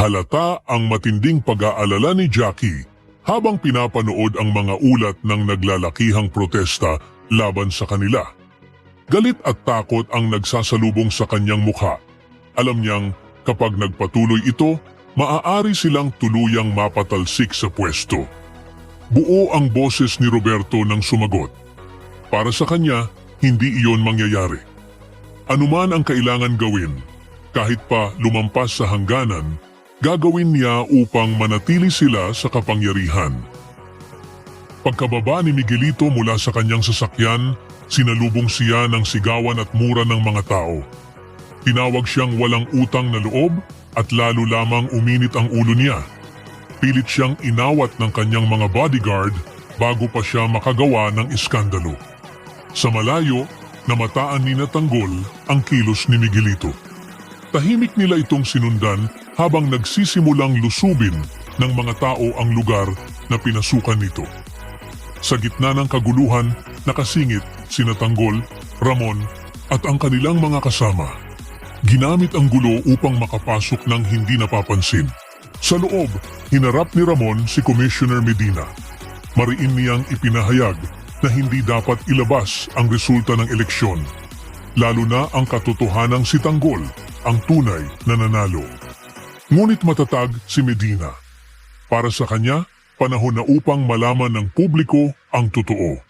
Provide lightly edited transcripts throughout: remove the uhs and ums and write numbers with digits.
Halata ang matinding pag-aalala ni Jackie habang pinapanood ang mga ulat ng naglalakihang protesta laban sa kanila. Galit at takot ang nagsasalubong sa kanyang mukha. Alam niyang kapag nagpatuloy ito, maaari silang tuluyang mapatalsik sa pwesto. Buo ang boses ni Roberto nang sumagot. Para sa kanya, hindi iyon mangyayari. Anuman ang kailangan gawin, kahit pa lumampas sa hangganan, gagawin niya upang manatili sila sa kapangyarihan. Pagkababa ni Miguelito mula sa kanyang sasakyan, sinalubong siya ng sigawan at mura ng mga tao. Tinawag siyang walang utang na loob at lalo lamang uminit ang ulo niya. Pilit siyang inawat ng kanyang mga bodyguard bago pa siya makagawa ng iskandalo. Sa malayo, namataan ni Tanggol ang kilos ni Miguelito. Tahimik nila itong sinundan habang nagsisimulang lusubin ng mga tao ang lugar na pinasukan nito. Sa gitna ng kaguluhan, nakasingit sina Tanggol, Ramon at ang kanilang mga kasama. Ginamit ang gulo upang makapasok ng hindi napapansin. Sa loob, hinarap ni Ramon si Commissioner Medina. Mariin niyang ipinahayag na hindi dapat ilabas ang resulta ng eleksyon, lalo na ang katotohanang si Tanggol ang tunay na nanalo. Ngunit matatag si Medina. Para sa kanya, panahon na upang malaman ng publiko ang totoo.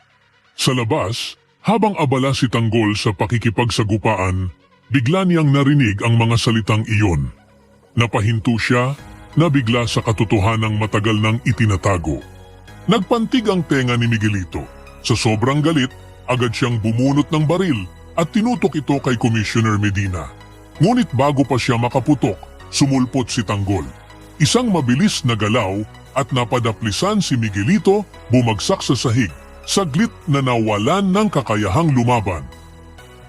Sa labas, habang abala si Tanggol sa pakikipagsagupaan, bigla niyang narinig ang mga salitang iyon. Napahinto siya, nabigla sa katotohanang matagal nang itinatago. Nagpantig ang tenga ni Miguelito. Sa sobrang galit, agad siyang bumunot ng baril at tinutok ito kay Commissioner Medina. Ngunit bago pa siya makaputok, sumulpot si Tanggol. Isang mabilis na galaw at napadaplisan si Miguelito, bumagsak sa sahig, saglit na nawalan ng kakayahang lumaban.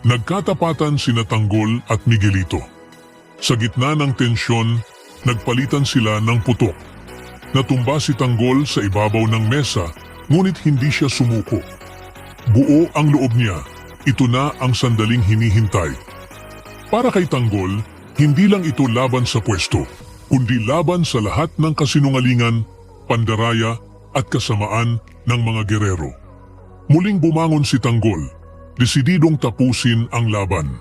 Nagkatapatan sina Tanggol at Miguelito. Sa gitna ng tensyon, nagpalitan sila ng putok. Natumba si Tanggol sa ibabaw ng mesa, ngunit hindi siya sumuko. Buo ang loob niya, ito na ang sandaling hinihintay. Para kay Tanggol, hindi lang ito laban sa pwesto, kundi laban sa lahat ng kasinungalingan, pandaraya at kasamaan ng mga gerero. Muling bumangon si Tanggol, desididong tapusin ang laban.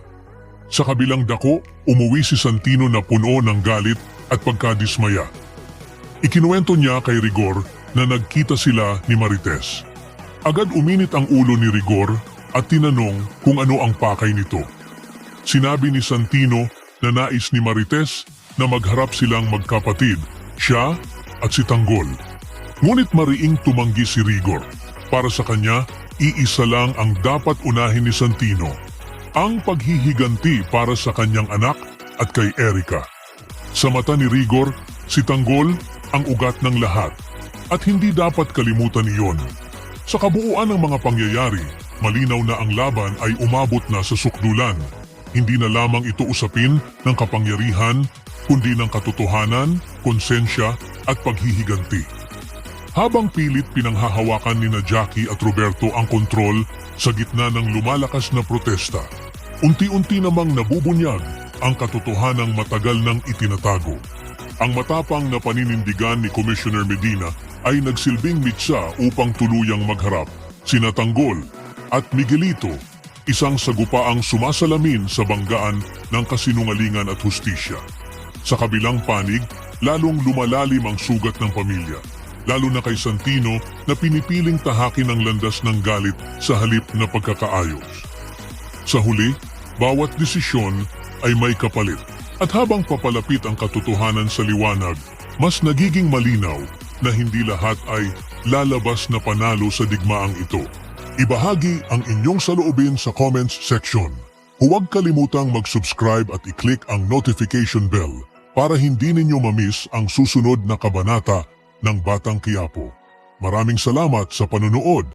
Sa kabilang dako, umuwi si Santino na puno ng galit at pagkadismaya. Ikinuwento niya kay Rigor na nagkita sila ni Marites. Agad uminit ang ulo ni Rigor at tinanong kung ano ang pakay nito. Sinabi ni Santino na nais ni Marites na magharap silang magkapatid, siya at si Tanggol. Ngunit mariing tumanggi si Rigor. Para sa kanya, iisa lang ang dapat unahin ni Santino, ang paghihiganti para sa kanyang anak at kay Erica. Sa mata ni Rigor, si Tanggol ang ugat ng lahat at hindi dapat kalimutan iyon. Sa kabuuan ng mga pangyayari, malinaw na ang laban ay umabot na sa sukdulan. Hindi na lamang ito usapin ng kapangyarihan, kundi ng katotohanan, konsensya at paghihiganti. Habang pilit pinanghahawakan ni Jackie at Roberto ang kontrol sa gitna ng lumalakas na protesta, unti-unti namang nabubunyag ang katotohanang matagal nang itinatago. Ang matapang na paninindigan ni Commissioner Medina ay nagsilbing mitsa upang tuluyang magharap sina Tanggol at Miguelito, isang sagupaang sumasalamin sa banggaan ng kasinungalingan at hustisya. Sa kabilang panig, lalong lumalalim ang sugat ng pamilya, lalo na kay Santino na pinipiling tahakin ang landas ng galit sa halip na pagkakaayos. Sa huli, bawat desisyon ay may kapalit. At habang papalapit ang katotohanan sa liwanag, mas nagiging malinaw na hindi lahat ay lalabas na panalo sa digmaang ito. Ibahagi ang inyong saloobin sa comments section. Huwag kalimutang mag-subscribe at i-click ang notification bell para hindi ninyo ma-miss ang susunod na kabanata ng Batang Quiapo. Maraming salamat sa panonood.